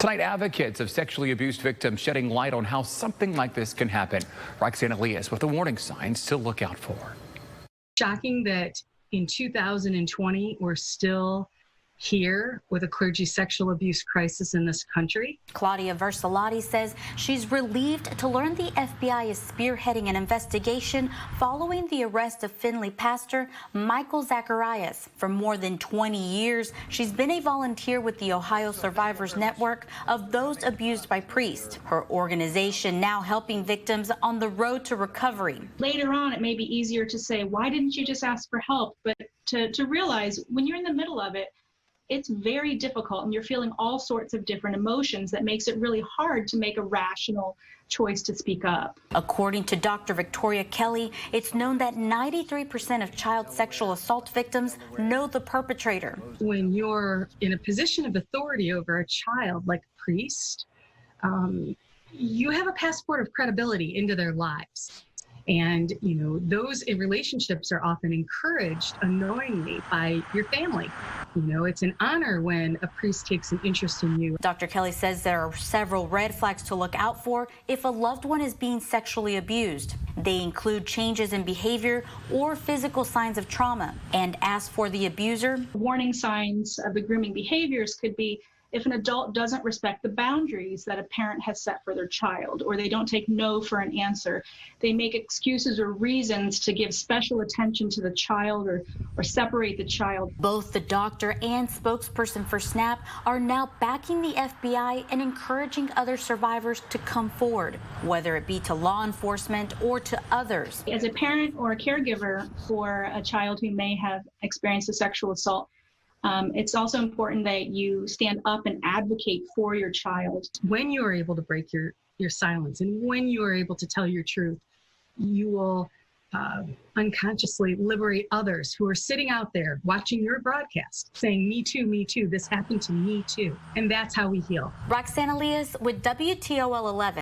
Tonight, advocates of sexually abused victims shedding light on how something like this can happen. Roxanne Elias with the warning signs to look out for. Shocking that in 2020, we're still here with a clergy sexual abuse crisis in this country. Claudia Versalati says she's relieved to learn the FBI is spearheading an investigation following the arrest of Findlay pastor Michael Zacharias. For more than 20 years, she's been a volunteer with the Ohio Survivors Network of those abused by priests. Her organization now helping victims on the road to recovery. Later on, it may be easier to say, why didn't you just ask for help? But to realize when you're in the middle of it, it's very difficult and you're feeling all sorts of different emotions that makes it really hard to make a rational choice to speak up. According to Dr. Victoria Kelly, it's known that 93% of child sexual assault victims know the perpetrator. When you're in a position of authority over a child like a priest, you have a passport of credibility into their lives. And, those relationships are often encouraged unknowingly by your family. It's an honor when a priest takes an interest in you. Dr. Kelly says there are several red flags to look out for if a loved one is being sexually abused. They include changes in behavior or physical signs of trauma. And as for the abuser, warning signs of the grooming behaviors could be if an adult doesn't respect the boundaries that a parent has set for their child, or they don't take no for an answer. They make excuses or reasons to give special attention to the child or separate the child. Both the doctor and spokesperson for SNAP are now backing the FBI and encouraging other survivors to come forward, whether it be to law enforcement or to others. As a parent or a caregiver for a child who may have experienced a sexual assault, it's also important that you stand up and advocate for your child. When you are able to break your silence and when you are able to tell your truth, you will unconsciously liberate others who are sitting out there watching your broadcast saying, me too, this happened to me too. And that's how we heal. Roxanne Elias with WTOL 11.